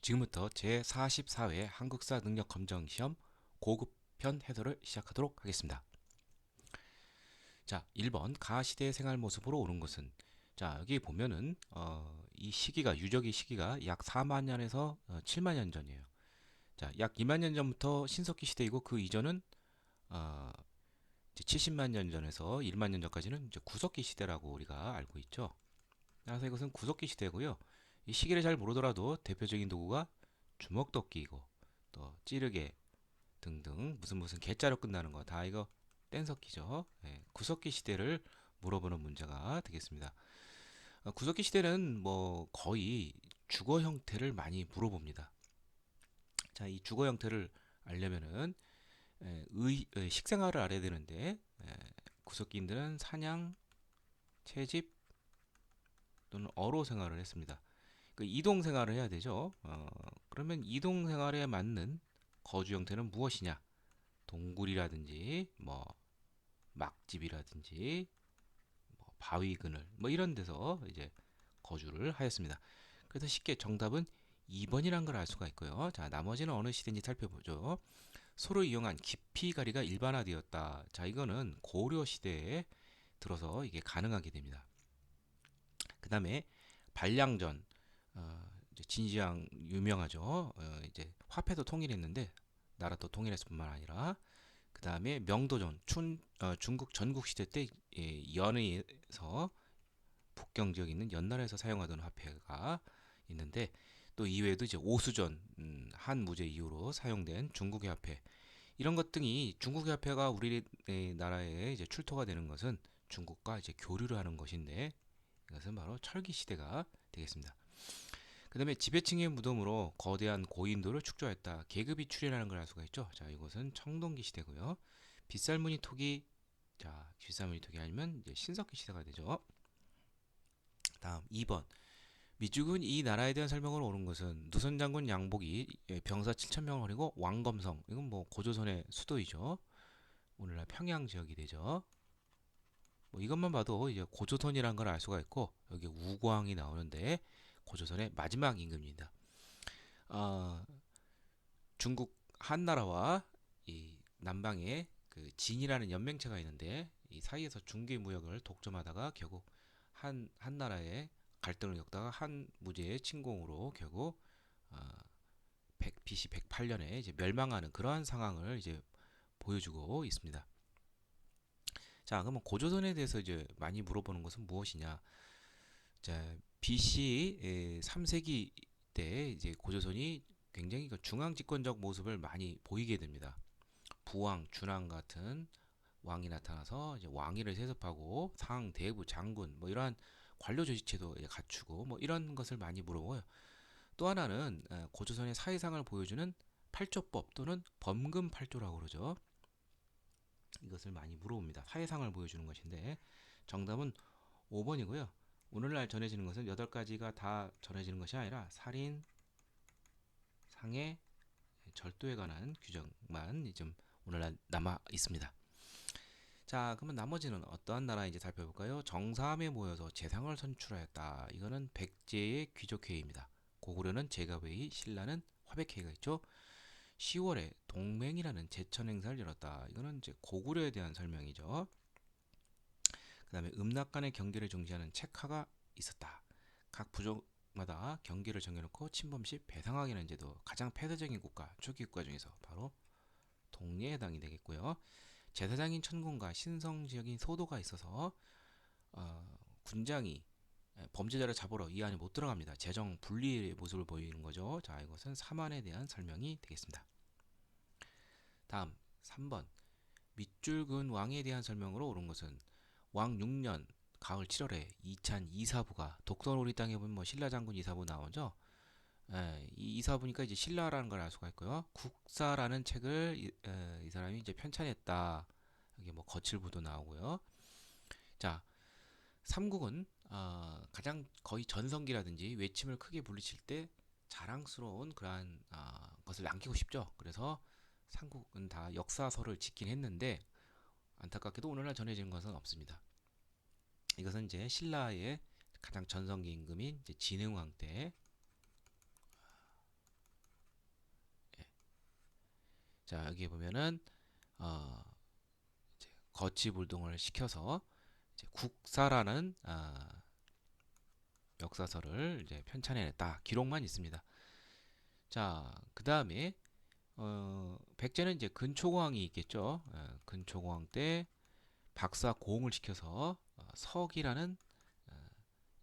지금부터 제44회 한국사 능력 검정 시험 고급편 해설을 시작하도록 하겠습니다. 자, 1번 가시대 생활 모습으로 옳은 것은. 자, 여기 보면은 이 시기가 유적의 시기가 약 4만 년에서 7만 년 전이에요. 자, 약 2만 년 전부터 신석기 시대이고 그 이전은 어, 이제 70만 년 전에서 1만 년 전까지는 이제 구석기 시대라고 우리가 알고 있죠. 그래서 이것은 구석기 시대고요. 이 시기를 잘 모르더라도 대표적인 도구가 주먹도끼이고 또 찌르개 등등 무슨 개자로 끝나는 거 다 이거 뗀석기죠. 예, 구석기 시대를 물어보는 문제가 되겠습니다. 구석기 시대는 뭐 거의 주거 형태를 많이 물어봅니다. 자, 이 주거 형태를 알려면은 식생활을 알아야 되는데 구석기인들은 사냥, 채집 또는 어로 생활을 했습니다. 그 이동 생활을 해야 되죠. 그러면 이동 생활에 맞는 거주 형태는 무엇이냐? 동굴이라든지 뭐 막집이라든지 뭐 바위 그늘 뭐 이런 데서 이제 거주를 하였습니다. 그래서 쉽게 정답은 2번이란 걸 알 수가 있고요. 자, 나머지는 어느 시대인지 살펴보죠. 소를 이용한 기피가리가 일반화되었다. 자, 이거는 고려 시대에 들어서 이게 가능하게 됩니다. 그 다음에 반량전, 이제 진시황 유명하죠. 이제 화폐도 통일했는데 나라도 통일했을 뿐만 아니라 그 다음에 명도전, 중국 전국 시대 때 연의에서 북경 지역에 있는 연나라에서 사용하던 화폐가 있는데 또 이외에도 이제 오수전, 한 무제 이후로 사용된 중국의 화폐 이런 것 등이 중국의 화폐가 우리나라에 이제 출토가 되는 것은 중국과 이제 교류를 하는 것인데 이것은 바로 철기 시대가 되겠습니다. 그 다음에 지배층의 무덤으로 거대한 고인돌을 축조했다. 계급이 출현하는 걸 알 수가 있죠. 자, 이것은 청동기 시대고요. 빗살무늬 톡이 자, 빗살무늬 톡이 아니면 이제 신석기 시대가 되죠. 다음 2번. 미죽은 이 나라에 대한 설명을 옳은 것은 누선 장군 양복이 병사 7,000명을 버리고 왕검성 이건 뭐 고조선의 수도이죠. 오늘날 평양 지역이 되죠. 뭐 이것만 봐도 이제 고조선이라는 걸 알 수가 있고 여기 우광이 나오는데 고조선의 마지막 임금입니다. 어, 중국 한나라와 이 남방에 그 진이라는 연맹체가 있는데 이 사이에서 중개 무역을 독점하다가 결국 한나라의 갈등을 겪다가 한 무제의 침공으로 결국 어, BC 108년에 이제 멸망하는 그러한 상황을 이제 보여주고 있습니다. 자, 그러면 고조선에 대해서 이제 많이 물어보는 것은 무엇이냐? 자, BC 3세기 때 이제 고조선이 굉장히 그 중앙 집권적 모습을 많이 보이게 됩니다. 부왕, 준왕 같은 왕이 나타나서 이제 왕위를 세습하고 상, 대부, 장군 뭐 이러한 관료 조직체도 갖추고 뭐 이런 것을 많이 물어보고요. 또 하나는 고조선의 사회상을 보여주는 팔조법 또는 범금 팔조라고 그러죠. 이것을 많이 물어봅니다. 사회상을 보여주는 것인데 정답은 5번이고요. 오늘날 전해지는 것은 8가지가 다 전해지는 것이 아니라 살인, 상해, 절도에 관한 규정만 좀 오늘날 남아 있습니다. 자, 그러면 나머지는 어떠한 나라인지 살펴볼까요? 정사함에 모여서 재상을 선출하였다. 이거는 백제의 귀족회의입니다. 고구려는 제갑회의, 신라는 화백회의가 있죠. 10월에 동맹이라는 제천 행사를 열었다. 이거는 이제 고구려에 대한 설명이죠. 그 다음에 음락 간의 경계를 중시하는 책하가 있었다. 각 부족마다 경계를 정해놓고 침범 시 배상하게 하는 제도. 가장 폐쇄적인 국가, 초기 국가 중에서 바로 동리에 해당이 되겠고요. 제사장인 천군과 신성 지역인 소도가 있어서 군장이 범죄자를 잡으러 이 안에 못 들어갑니다. 재정 분리의 모습을 보이는 거죠. 자, 이것은 사만에 대한 설명이 되겠습니다. 다음 3번 밑줄근 왕에 대한 설명으로 옳은 것은 왕 6년 가을 7월에 이찬 이사부가 독선 우리 땅에 보면 뭐 신라 장군 이사부 나오죠. 이 이사부니까 이제 신라라는 걸 알 수가 있고요. 국사라는 책을 이 사람이 이제 편찬했다. 여기 뭐 거칠부도 나오고요. 자, 삼국은 가장 거의 전성기라든지 외침을 크게 불리칠 때 자랑스러운 그러한 것을 남기고 싶죠. 그래서 삼국은 다 역사서를 짓긴 했는데 안타깝게도 오늘날 전해지는 것은 없습니다. 이것은 이제 신라의 가장 전성기 임금인 이제 진흥왕 때 자, 여기 보면은 이제 거치불동을 시켜서 이제 국사라는 역사서를 이제 편찬해냈다. 기록만 있습니다. 자, 그 다음에 백제는 이제 근초고왕이 있겠죠. 근초고왕 때 박사 고흥을 시켜서 석이라는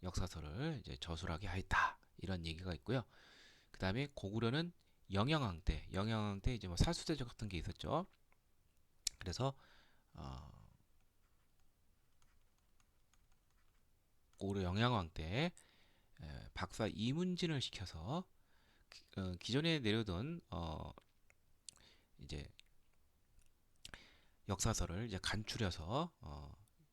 역사서를 이제 저술하게 하였다. 이런 얘기가 있고요. 그 다음에 고구려는 영영왕 때 이제 뭐 살수대전 같은 게 있었죠. 그래서 어, 고구려 영양왕 때 박사 이문진을 시켜서 기존에 내려둔 이제 역사서를 이제 간추려서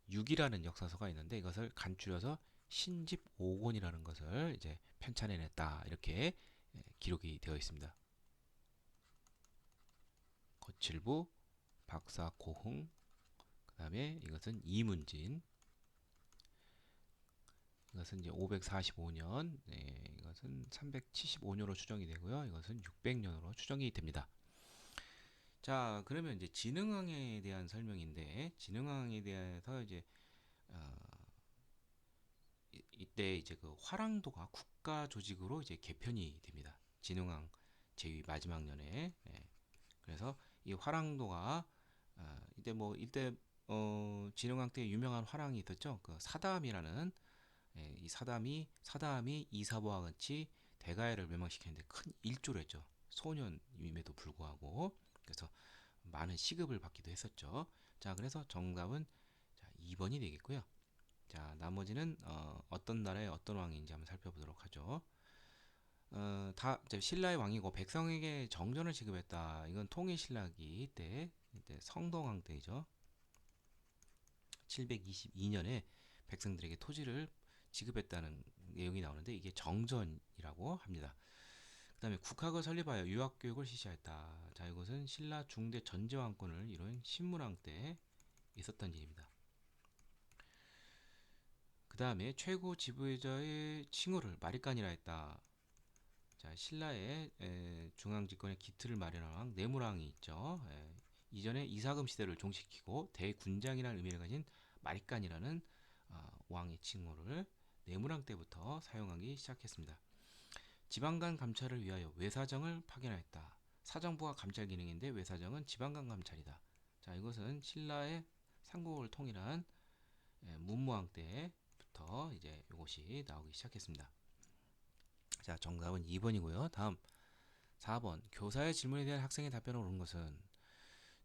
6이라는 역사서가 있는데 이것을 간추려서 신집 5권이라는 것을 이제 편찬해냈다. 이렇게 기록이 되어 있습니다. 거칠부, 박사 고흥, 그 다음에 이것은 이문진, 이것은 이제 545년, 이것은 375년으로 추정이 되고요. 이것은 600년으로 추정이 됩니다. 자, 그러면 이제 진흥왕에 대한 설명인데, 진흥왕에 대해서 이제 어, 이때 이제 그 화랑도가 국가 조직으로 이제 개편이 됩니다. 진흥왕 제위 마지막 년에. 그래서 이 화랑도가 이때 진흥왕 때 유명한 화랑이 있었죠. 그 사담이라는 이 사담이 이사보와 같이 대가야를 멸망시켰는데 큰 일조를 했죠. 소년임에도 불구하고. 그래서 많은 시급을 받기도 했었죠. 자, 그래서 정답은 2번이 되겠고요. 자, 나머지는 떤 나라의 어떤 왕인지 한번 살펴보도록 하죠. 다 이제 신라의 왕이고 백성에게 정전을 지급했다. 이건 통일신라기 때 이제 성동왕 때이죠. 722년에 백성들에게 토지를 지급했다는 내용이 나오는데 이게 정전이라고 합니다. 그다음에 국학을 설립하여 유학교육을 실시했다. 자, 이것은 신라 중대 전제왕권을 이룬 신문왕 때 있었던 일입니다. 그 다음에 최고 지배자의 칭호를 마리간이라 했다. 자, 신라의 중앙집권의 기틀을 마련한 왕 내무왕이 있죠. 이전에 이사금 시대를 종식시키고 대군장이라는 의미를 가진 마리간이라는 왕의 칭호를 내무왕 때부터 사용하기 시작했습니다. 지방간 감찰을 위하여 외사정을 파견하였다. 사정부가 감찰 기능인데 외사정은 지방간 감찰이다. 자, 이것은 신라의 삼국을 통일한 문무왕 때부터 이제 이것이 나오기 시작했습니다. 자, 정답은 2번이고요. 다음 4번. 교사의 질문에 대한 학생의 답변을 옳은 것은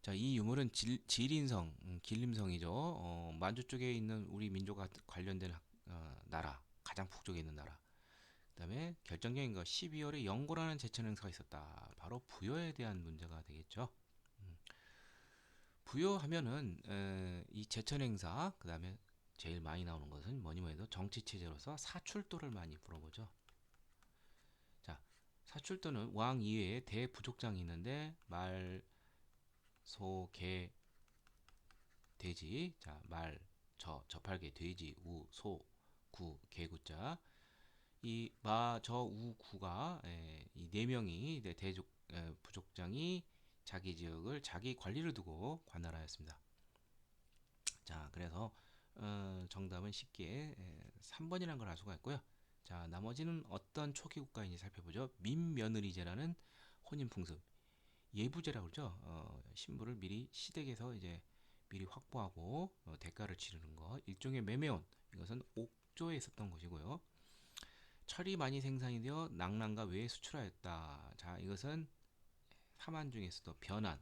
자, 이 유물은 지린성, 길림성이죠. 만주 쪽에 있는 우리 민족과 관련된 나라, 가장 북쪽에 있는 나라. 그다음에 결정적인 거 12월에 영고라는 제천 행사가 있었다. 바로 부여에 대한 문제가 되겠죠. 부여하면은 이 제천 행사, 그다음에 제일 많이 나오는 것은 뭐니 뭐니 해도 정치 체제로서 사출도를 많이 물어보죠. 자, 사출도는 왕 이외에 대부족장이 있는데 말, 소, 개, 돼지. 자, 말, 저팔계, 돼지, 우, 소, 구, 개구자. 이 마, 저, 우, 구가 이 네 명이 대족 부족장이 자기 지역을 자기 관리를 두고 관할하였습니다. 자, 그래서 정답은 쉽게 3번이라는 걸 알 수가 있고요. 자, 나머지는 어떤 초기 국가인지 살펴보죠. 민며느리제라는 혼인 풍습, 예부제라고 그러죠. 신부를 미리 시댁에서 이제 미리 확보하고 대가를 치르는 것, 일종의 매매원. 이것은 옥조에 있었던 것이고요. 철이 많이 생산이 되어 낙랑과 외에 수출하였다. 자, 이것은 사만 중에서도 변한,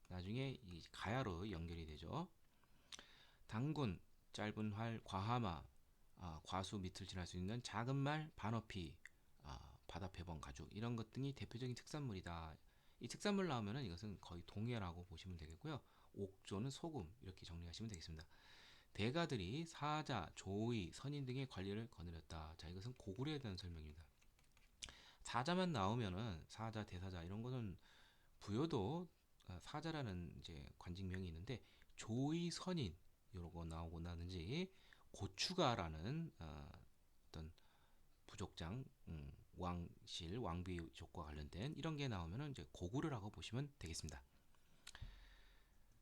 나중에 이 가야로 연결이 되죠. 당군, 짧은 활, 과하마, 과수 밑을 지날 수 있는 작은 말, 반어피, 바다표범 가죽 이런 것 등이 대표적인 특산물이다. 이 특산물 나오면은 이것은 거의 동해라고 보시면 되겠고요. 옥조는 소금 이렇게 정리하시면 되겠습니다. 대가들이 사자, 조의, 선인 등의 관리를 거느렸다. 자, 이것은 고구려에 대한 설명입니다. 사자만 나오면은 사자, 대사자 이런 거는 부여도 사자라는 이제 관직명이 있는데 조의, 선인 이러고 나오고 나든지 고추가라는 어떤 부족장 왕실 왕비족과 관련된 이런 게 나오면은 이제 고구려라고 보시면 되겠습니다.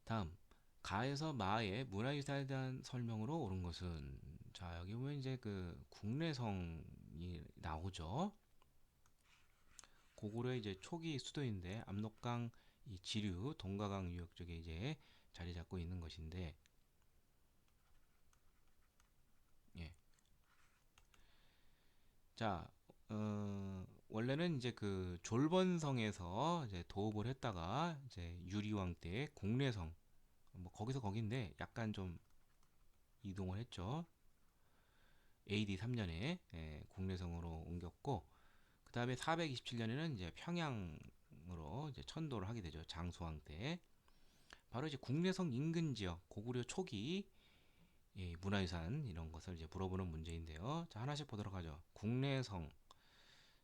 다음 가에서 마의 문화유산에 대한 설명으로 옳은 것은 자 여기 보면 이제 그 국내성이 나오죠. 고구려의 이제 초기 수도인데 압록강 이 지류 동가강 유역 쪽에 이제 자리 잡고 있는 것인데 예. 자, 원래는 이제 그 졸번성에서 이제 도읍을 했다가 이제 유리왕 때 공례성 뭐 거기서 거긴데 약간 좀 이동을 했죠. AD 3년에 공례성으로 옮겼고 그 다음에 427년에는 이제 평양으로 이제 천도를 하게 되죠. 장수왕 때. 바로 이제 국내성 인근 지역 고구려 초기 문화유산 이런 것을 이제 물어보는 문제인데요. 자, 하나씩 보도록 하죠. 국내성.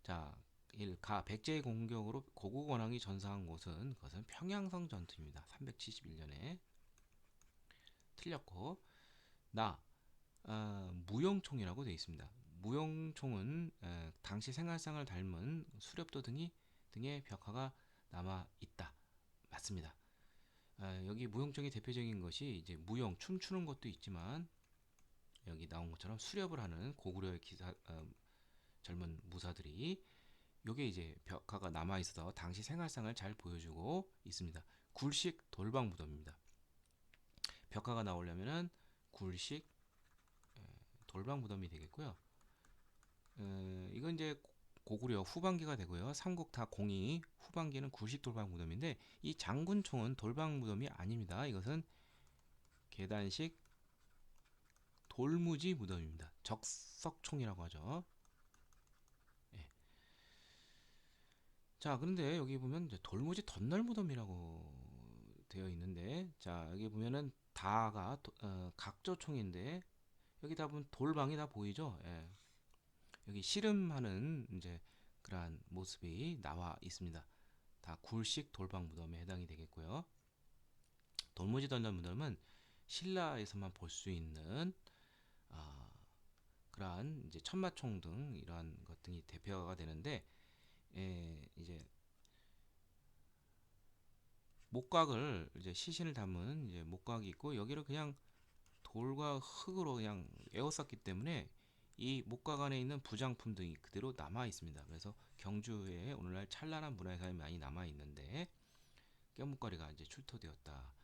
자, 1. 가 백제의 공격으로 고국 원왕이 전사한 곳은 그것은 평양성 전투입니다. 371년에 틀렸고 나 무용총이라고 되어 있습니다. 무용총은 당시 생활상을 닮은 수렵도 등의 벽화가 남아 있다. 맞습니다. 여기 무용총의 대표적인 것이 이제 무용 춤추는 것도 있지만 여기 나온 것처럼 수렵을 하는 고구려의 젊은 무사들이 요게 이제 벽화가 남아 있어서 당시 생활상을 잘 보여주고 있습니다. 굴식 돌방 무덤입니다. 벽화가 나오려면은 굴식 돌방 무덤이 되겠고요. 이건 이제 고구려 후반기가 되고요. 삼국 다 공이 후반기는 굴식 돌방 무덤인데 이 장군총은 돌방 무덤이 아닙니다. 이것은 계단식 돌무지 무덤입니다. 적석총이라고 하죠. 예. 자, 그런데 여기 보면 이제 돌무지 덧날 무덤이라고 되어 있는데, 자, 여기 보면은 다가 각조총인데 여기 다 보면 돌방이 다 보이죠? 예. 여기 씨름하는 이제 그러한 모습이 나와 있습니다. 다 굴식 돌방 무덤에 해당이 되겠고요. 돌무지 덧날 무덤은 신라에서만 볼 수 있는 아, 그러한 이제 천마총 등 이러한 것 등이 대표가 되는데 이제 목각을 이제 시신을 담은 이제 목각이 있고 여기를 그냥 돌과 흙으로 그냥 에워쌌기 때문에 이 목각 안에 있는 부장품 등이 그대로 남아 있습니다. 그래서 경주에 오늘날 찬란한 문화유산이 많이 남아 있는데 껴묵거리가 이제 출토되었다.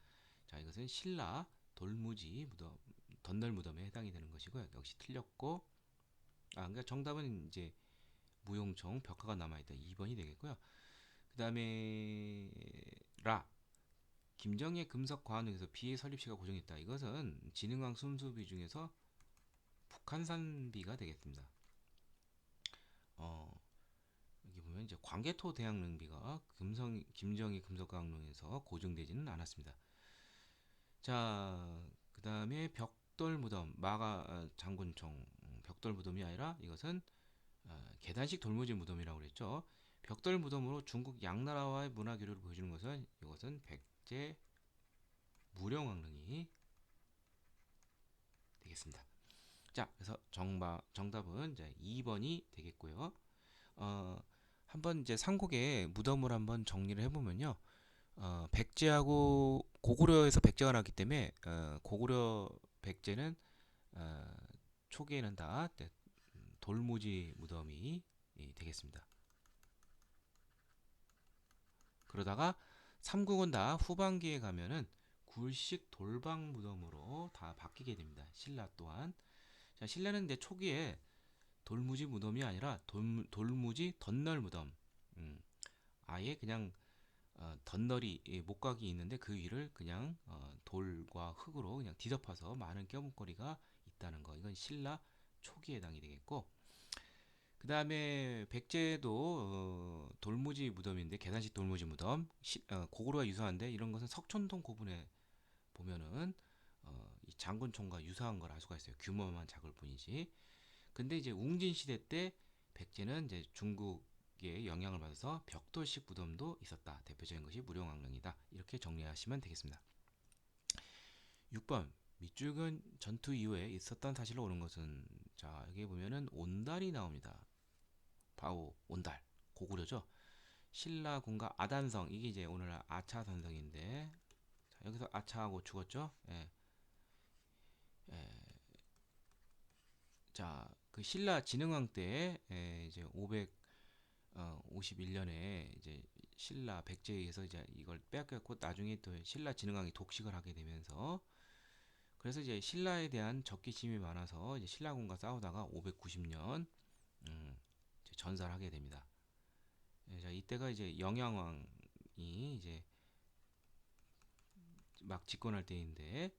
자, 이것은 신라 돌무지 무덤 덧날 무덤에 해당이 되는 것이고요. 역시 틀렸고 그러니까 정답은 이제 무용총 벽화가 남아 있다. 2번이 되겠고요. 그다음에 라 김정희의 금석 과학에서 비의 설립시가 고정했다. 이것은 진흥왕 순수비 중에서 북한산비가 되겠습니다. 여기 보면 이제 광개토 대왕릉비가 김정희 금석과학론에서 고정되지는 않았습니다. 자, 그 다음에 벽돌무덤 마가 장군총 벽돌무덤이 아니라 이것은 계단식 돌무지 무덤이라고 그랬죠. 벽돌무덤으로 중국 양나라와의 문화교류를 보여주는 것은 이것은 백제 무령왕릉이 되겠습니다. 자, 그래서 정답은 이제 2번이 되겠고요. 어, 한번 이제 삼국의 무덤을 한번 정리를 해보면요. 백제하고 고구려에서 백제가 나왔기 때문에 고구려 백제는 어, 초기에는 다 돌무지 무덤이 되겠습니다. 그러다가 삼국은 다 후반기에 가면은 굴식 돌방 무덤으로 다 바뀌게 됩니다. 신라 또한. 자, 신라는 이제 초기에 돌무지 무덤이 아니라 돌무지 덧널 무덤. 음, 아예 그냥 덧널이 목각이 있는데 그 위를 그냥 돌과 흙으로 그냥 뒤덮어서 많은 껴묵거리가 있다는 거. 이건 신라 초기에 해당이 되겠고 그 다음에 백제도 돌무지 무덤인데 계단식 돌무지 무덤 고구려와 유사한데 이런 것은 석촌동 고분에 보면은 이 장군총과 유사한 걸 알 수가 있어요. 규모만 작을 뿐이지. 근데 이제 웅진 시대 때 백제는 이제 중국의 영향을 받아서 벽돌식 무덤도 있었다. 대표적인 것이 무령왕릉이다. 이렇게 정리하시면 되겠습니다. 6번 밑줄근 전투 이후에 있었던 사실로 오는 것은 자 여기 보면은 온달이 나옵니다. 바오 온달 고구려죠. 신라군과 아단성 이게 이제 오늘날 아차산성인데 자, 여기서 아차하고 죽었죠. 예. 예. 자, 그 신라 진흥왕 때 이제 551년에 이제 신라 백제에 의해서 이제 이걸 빼앗겼고 나중에 또 신라 진흥왕이 독식을 하게 되면서 그래서 이제 신라에 대한 적개심이 많아서 이제 신라군과 싸우다가 590년 전사를 하게 됩니다. 예, 자, 이때가 이제 영양왕이 이제 막 집권할 때인데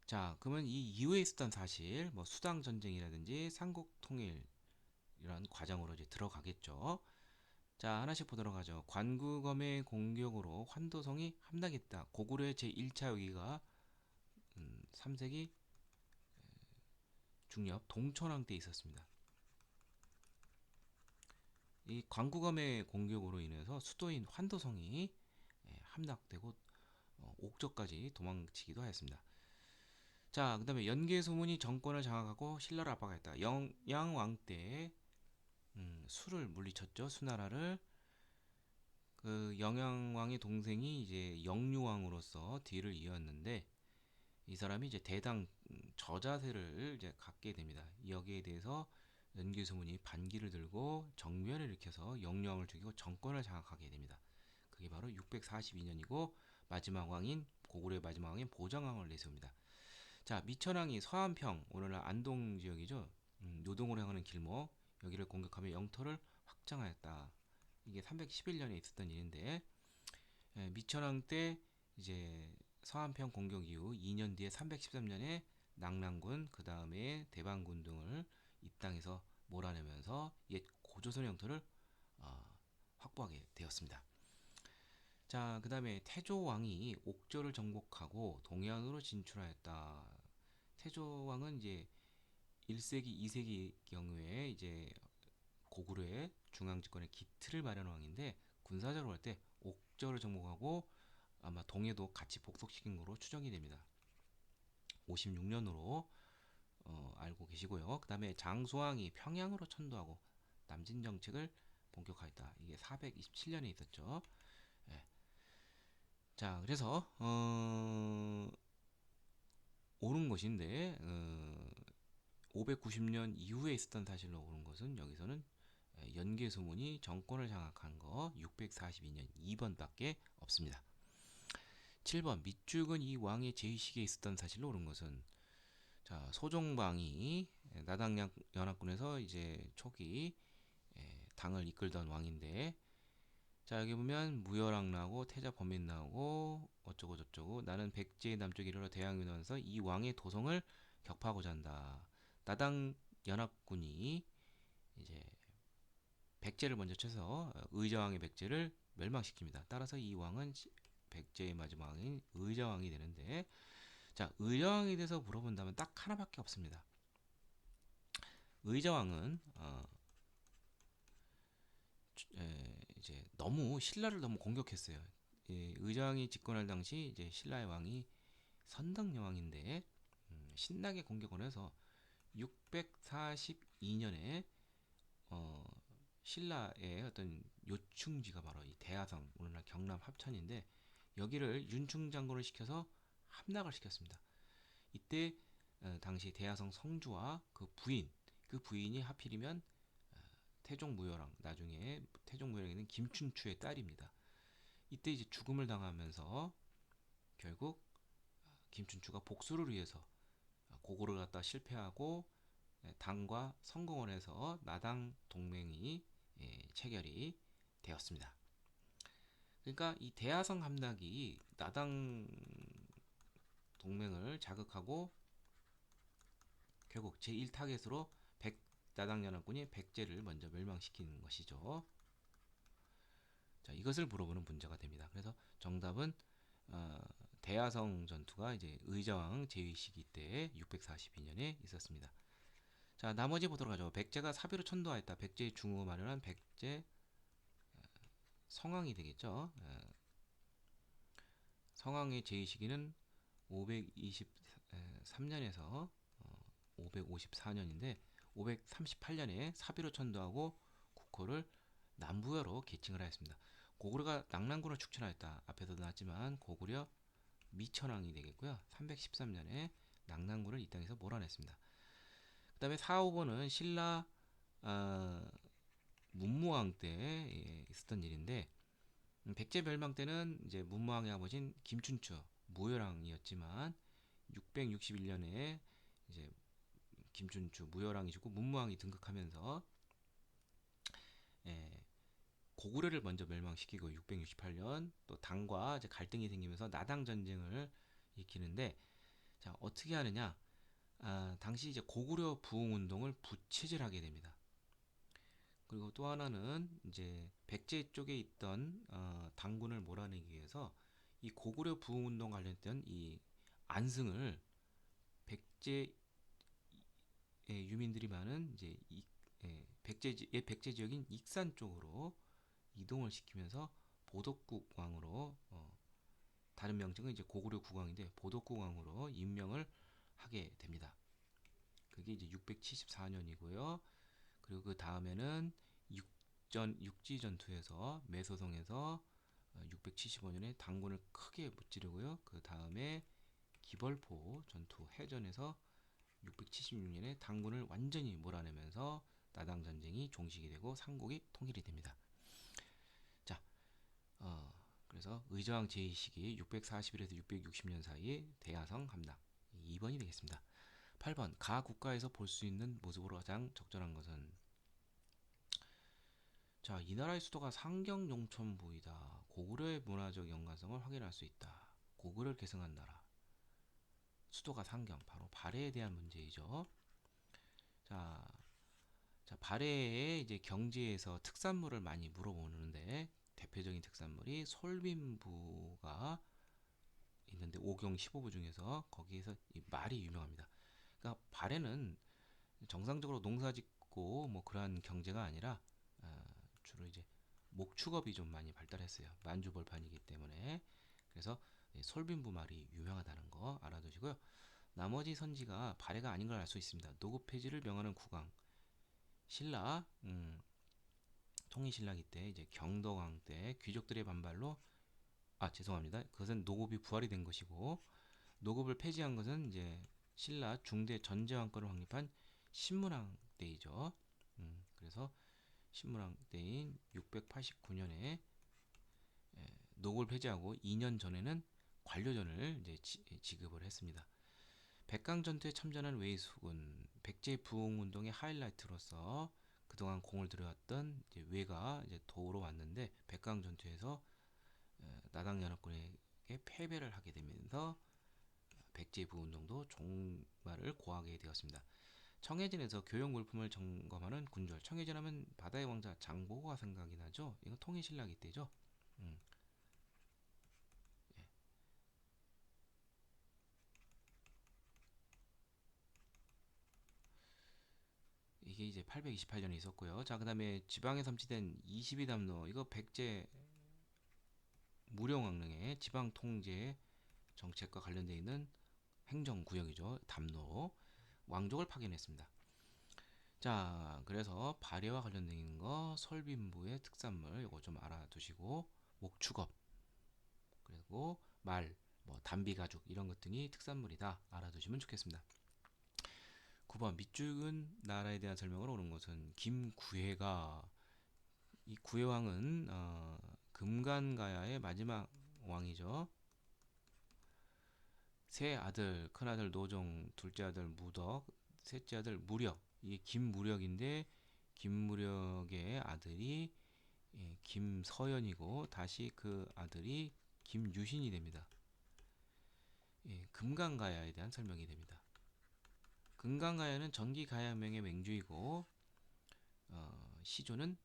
자, 그러면 이 이후에 있었던 사실 뭐 수당 전쟁이라든지 삼국 통일 이런 과정으로 이제 들어가겠죠. 자, 하나씩 보도록 하죠. 관구검의 공격으로 환도성이 함락했다. 고구려의 제1차 위기가 3세기 중엽 동천왕 때 있었습니다. 이 관구검의 공격으로 인해서 수도인 환도성이 함락되고 옥저까지 도망치기도 하였습니다. 자, 그 다음에 연개소문이 정권을 장악하고 신라를 압박했다. 영양왕 때 수를 물리쳤죠. 수나라를. 그 영양왕의 동생이 이제 영유왕으로서 뒤를 이었는데 이 사람이 이제 대당 저자세를 이제 갖게 됩니다. 여기에 대해서 연개소문이 반기를 들고 정변을 일으켜서 영유왕을 죽이고 정권을 장악하게 됩니다. 그게 바로 642년이고 마지막 왕인 고구려의 마지막 왕인 보정왕을 내세웁니다. 자, 미천왕이 서안평 오늘날 안동 지역이죠. 노동으로 향하는 길목 여기를 공격하며 영토를 확장하였다. 이게 311년에 있었던 일인데 미천왕 때 이제 서안평 공격 이후 2년 뒤에 313년에 낙랑군 그 다음에 대방군 등을 이 땅에서 몰아내면서 옛 고조선 영토를 확보하게 되었습니다. 자, 그 다음에 태조왕이 옥저를 정복하고 동해안으로 진출하였다. 태조왕은 이제 1세기, 2세기 경우에 이제 고구려의 중앙 집권의 기틀을 마련한 왕인데 군사적으로 할 때 옥저를 정복하고 아마 동해도 같이 복속시킨 것으로 추정이 됩니다. 56년으로 알고 계시고요. 그 다음에 장수왕이 평양으로 천도하고 남진 정책을 본격화했다. 이게 427년에 있었죠. 예. 자, 그래서 옳은 것인데 590년 이후에 있었던 사실로 옳은 것은 여기서는 연개소문이 정권을 장악한 거 642년 2번밖에 없습니다. 7번 밑죽은 이 왕의 제위식에 있었던 사실로 옳은 것은 자, 소종방이 나당 연합군에서 이제 초기 당을 이끌던 왕인데 자, 여기 보면 무열왕 나오고 태자 범민 나오고 어쩌고 저쩌고 나는 백제의 남쪽 이르러 대항을 하면서 이 왕의 도성을 격파하고자 한다. 나당 연합군이 이제 백제를 먼저 쳐서 의자왕의 백제를 멸망시킵니다. 따라서 이 왕은 백제의 마지막 왕인 의자왕이 되는데 자, 의자왕에 대해서 물어본다면 딱 하나밖에 없습니다. 의자왕은 이제 너무 신라를 너무 공격했어요. 의자왕이 집권할 당시 이제 신라의 왕이 선덕여왕인데 신나게 공격을 해서 642년에 신라의 어떤 요충지가 바로 이 대하성 오늘날 경남 합천인데 여기를 윤충 장군을 시켜서 함락을 시켰습니다. 이때 당시 대하성 성주와 그 부인이 하필이면 태종무열왕 나중에 태종무열왕에는 김춘추의 딸입니다. 이때 이제 죽음을 당하면서 결국 김춘추가 복수를 위해서 고구려를 갖다 실패하고 당과 성공을 해서 나당 동맹이 체결이 되었습니다. 그러니까 이 대하성 함락이 나당 동맹을 자극하고 결국 제1타겟으로 나당 연합군이 백제를 먼저 멸망시키는 것이죠. 자, 이것을 물어보는 문제가 됩니다. 그래서 정답은 대하성 전투가 이제 의자왕 제위 시기 때 642년에 있었습니다. 자, 나머지 보도록 하죠. 백제가 사비로 천도하였다. 백제의 중후 마련한 백제 성왕이 되겠죠. 성왕의 제위 시기는 523년에서 554년인데 538년에 사비로 천도하고 국호를 남부여로 계칭을 하였습니다. 고구려가 낙랑군을 축천하였다. 앞에서도 나왔지만 고구려 미천왕이 되겠고요. 313년에 낙랑군을 이 땅에서 몰아냈습니다. 그 다음에 4, 5번은 신라 문무왕 때 있었던 일인데, 백제 멸망 때는 이제 문무왕의 아버지인 김춘추 무열왕이었지만 661년에 이제 김춘추 무열왕이 죽고 문무왕이 등극하면서 고구려를 먼저 멸망시키고 668년 또 당과 이제 갈등이 생기면서 나당 전쟁을 일으키는데, 자 어떻게 하느냐? 당시 이제 고구려 부흥 운동을 부채질하게 됩니다. 그리고 또 하나는 이제 백제 쪽에 있던 당군을 몰아내기 위해서 이 고구려 부흥 운동 관련된 이 안승을 백제 유민들이 많은 이제 백제 지역인 익산 쪽으로 이동을 시키면서 보덕국 왕으로 다른 명칭은 이제 고구려 국왕인데 보덕국 왕으로 임명을 하게 됩니다. 그게 이제 674년이고요. 그리고 그 다음에는 육지 전투에서 매소성에서 675년에 당군을 크게 무찌르고요. 그 다음에 기벌포 전투 해전에서 676년에 당군을 완전히 몰아내면서 나당 전쟁이 종식이 되고 삼국이 통일이 됩니다. 자, 그래서 의저왕 제위 시기 641에서 660년 사이 대야성 함락 2번이 되겠습니다. 8번 가 국가에서 볼 수 있는 모습으로 가장 적절한 것은, 자, 이 나라의 수도가 상경 용천부이다. 고구려의 문화적 연관성을 확인할 수 있다. 고구려를 계승한 나라. 수도가 상경, 바로 발해에 대한 문제이죠. 자, 발해의 이제 경지에서 특산물을 많이 물어보는데 대표적인 특산물이 솔빈부가 있는데 5경 15부 중에서 거기에서 이 말이 유명합니다. 그러니까 발해는 정상적으로 농사짓고 뭐 그러한 경제가 아니라 주로 이제 목축업이 좀 많이 발달했어요. 만주벌판이기 때문에. 그래서 솔빈부 말이 유명하다는 거 알아두시고요. 나머지 선지가 발해가 아닌 걸 알 수 있습니다. 노급 폐지를 명하는 국왕 신라 통일신라기 때 이제 경덕왕 때 귀족들의 반발로, 죄송합니다. 그것은 노급이 부활이 된 것이고 노급을 폐지한 것은 이제 신라 중대 전제왕권을 확립한 신문왕 때이죠. 그래서 신문왕 때인 689년에 노급을 폐지하고 2년 전에는 관료전을 이제 지급을 했습니다. 백강 전투에 참전한 웨이수군, 백제 부흥 운동의 하이라이트로서 그동안 공을 들여왔던 이제 웨가 이제 도우러 왔는데 백강 전투에서 나당 연합군에게 패배를 하게 되면서 백제 부흥 운동도 종말을 고하게 되었습니다. 청해진에서 교역 물품을 점검하는 군졸. 청해진 하면 바다의 왕자 장보고가 생각이 나죠. 이거 통일신라기 때죠. 음, 예. 이게 이제 828년에 있었고요. 자, 그다음에 지방에 섬치된 22담로. 이거 백제 무령왕릉의 지방 통제 정책과 관련되어 있는 행정구역이죠. 담로. 왕족을 파견했습니다. 자, 그래서 발해와 관련된 있는 거 솔빈부의 특산물 이거 좀 알아두시고, 목축업 그리고 말, 뭐 담비 가죽 이런 것 등이 특산물이다 알아두시면 좋겠습니다. 9번 밑줄근 나라에 대한 설명을 오는 것은 김구해가, 이 구해왕은 금간가야의 마지막 왕이죠. 세 아들, 큰 아들 노종, 둘째 아들 무덕, 셋째 아들 무력. 이게 김무력인데 김무력의 아들이 김서연이고 다시 그 아들이 김유신이 됩니다. 금강가야에 대한 설명이 됩니다. 금강가야는 전기가야명의 맹주이고 시조는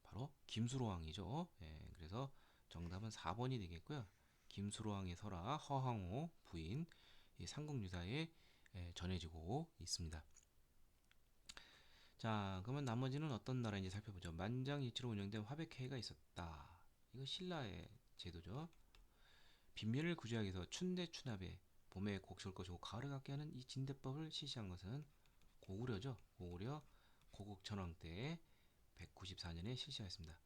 바로 김수로왕이죠. 그래서 정답은 4번이 되겠고요. 김수로왕의 설아 허황호 부인 삼국유사에 전해지고 있습니다. 자, 그러면 나머지는 어떤 나라인지 살펴보죠. 만장일치로 운영된 화백회의가 있었다. 이거 신라의 제도죠. 빈민을 구제하기 위해서 춘대 추납에 봄에 곡식을 것이고 가을에 갖게 하는 이 진대법을 실시한 것은 고구려죠. 고구려 고국천왕 때 194년에 실시하였습니다.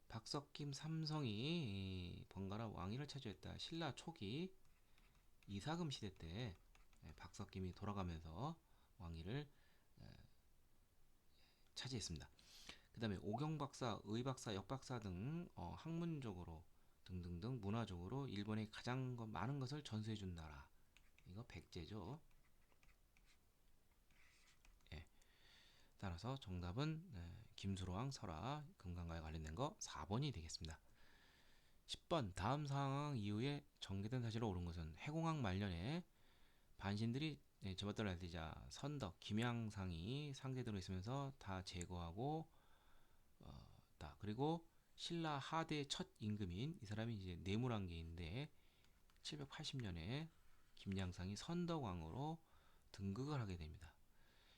박석김 삼성이 번갈아 왕위를 차지했다. 신라 초기 이사금 시대 때 박석김이 돌아가면서 왕위를 차지했습니다. 그 다음에 오경박사, 의박사, 역박사 등 학문적으로 등등등 문화적으로 일본에 가장 많은 것을 전수해준 나라. 이거 백제죠. 예. 따라서 정답은 김수로왕 설화 금강가에 관련된 거 4번이 되겠습니다. 10번 다음 상황 이후에 전개된 사실로 옳은 것은 해공학 말년에 반신들이 제멋대로 날뛰자 선덕, 김양상이 상대들로 있으면서 다 제거하고 그리고 신라 하대의 첫 임금인 이 사람이 이제 내무랑계인데 780년에 김양상이 선덕왕으로 등극을 하게 됩니다.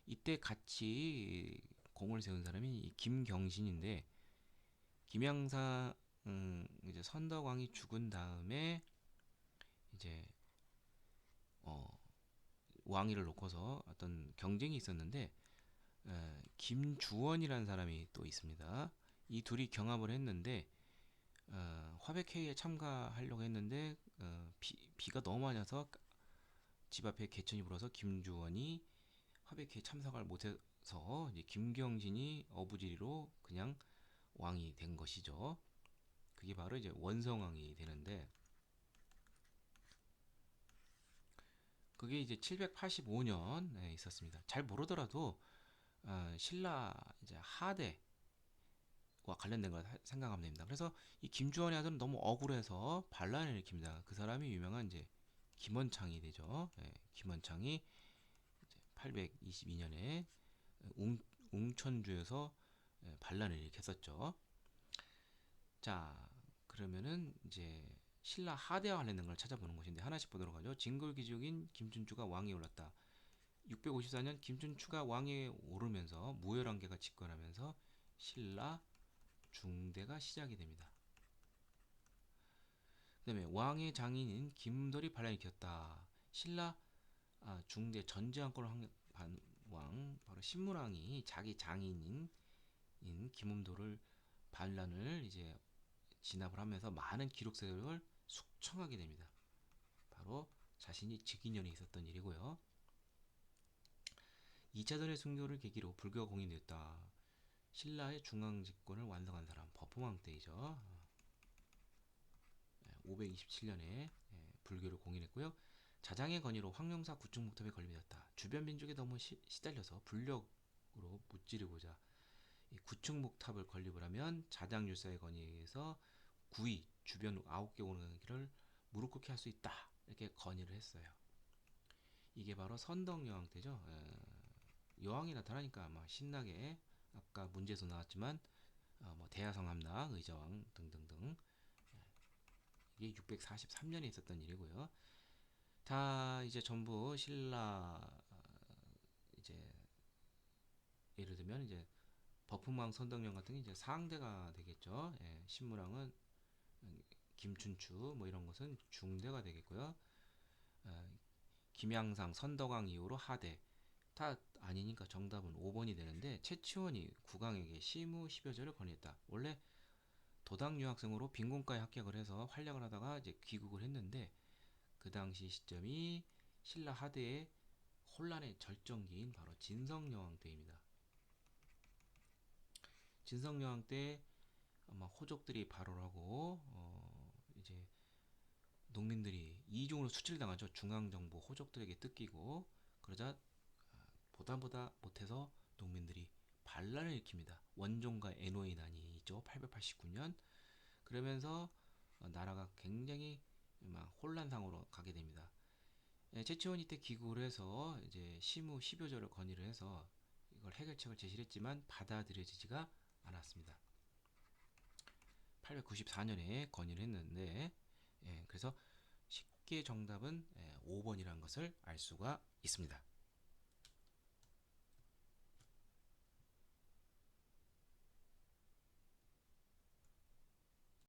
이때 같이 공을 세운 사람이 김경신인데 김양상 이제 선덕왕이 죽은 다음에 이제 왕위를 놓고서 어떤 경쟁이 있었는데 김주원이라는 사람이 또 있습니다. 이 둘이 경합을 했는데 화백회의에 참가하려고 했는데 비가 너무 많이 와서 집 앞에 개천이 불어서 김주원이 화백회의에 참석을 못해서 이제 김경진이 어부지리로 그냥 왕이 된 것이죠. 그게 바로 이제 원성왕이 되는데 그게 이제 785년에 있었습니다. 잘 모르더라도 신라 이제 하대와 관련된 걸 생각하면 됩니다. 그래서 이 김주원의 아들은 너무 억울해서 반란을 일으킵니다. 그 사람이 유명한 이제 김원창이 되죠. 김원창이 822년에 웅천주에서 반란을 일으켰었죠. 자, 그러면은 이제 신라 하대와 관련된 걸 찾아보는 것인데 하나씩 보도록 하죠. 진골기족인 김춘추가 왕위에 올랐다. 654년 김춘추가 왕위에 오르면서 무열왕계가 집권하면서 신라 중대가 시작이 됩니다. 그 다음에 왕의 장인인 김돌이 반란을 일으켰다. 신라 중대 전제왕권을 한 왕 바로 신무랑이 자기 장인인 김음도를 반란을 이제 진압을 하면서 많은 기록세력을 숙청하게 됩니다. 바로 자신이 즉위년에 있었던 일이고요. 2차 대의 순교를 계기로 불교가 공인되었다. 신라의 중앙집권을 완성한 사람 버프왕 때이죠. 527년에 불교를 공인했고요. 자장의 건의로 황룡사 구충목탑에 걸림되었다. 주변 민족에 너무 시달려서 불력으로 무찌르고자 구충목탑을 건립을 하면 자장율사의 건의에 의해서 구이 주변 9개 오는 길을 무릎 꿇게 할 수 있다. 이렇게 건의를 했어요. 이게 바로 선덕여왕 때죠. 여왕이 나타나니까 아마 신나게 아까 문제에서 나왔지만 뭐 대야성함락, 의자왕 등등등 이게 643년에 있었던 일이고요. 다 이제 전부 신라 이제 예를 들면 이제 버품왕 선덕여왕 같은 게 이제 상대가 되겠죠. 신무랑은 김춘추 뭐 이런 것은 중대가 되겠고요. 김양상 선덕왕 이후로 하대 다 아니니까 정답은 5번이 되는데 최치원이 국왕에게 시무 10여 절을 건의했다. 원래 도당 유학생으로 빈곤과에 합격을 해서 활약을 하다가 이제 귀국을 했는데 그 당시 시점이 신라 하대의 혼란의 절정기인 바로 진성여왕 때입니다. 진성여왕 때 아마 호족들이 발호를 하고 이제 농민들이 이중으로 수출당하죠. 중앙정부 호족들에게 뜯기고 그러자 보다 못해서 농민들이 반란을 일으킵니다. 원종과 에노의 난이 있죠. 889년. 그러면서 나라가 굉장히 막 혼란상으로 가게 됩니다. 최치원이 때 기구를 해서 이제 시무 10여조를 건의를 해서 이걸 해결책을 제시를 했지만 받아들여지지가 않았습니다. 894년에 건의를 했는데 그래서 쉽게 정답은 5번이라는 것을 알 수가 있습니다.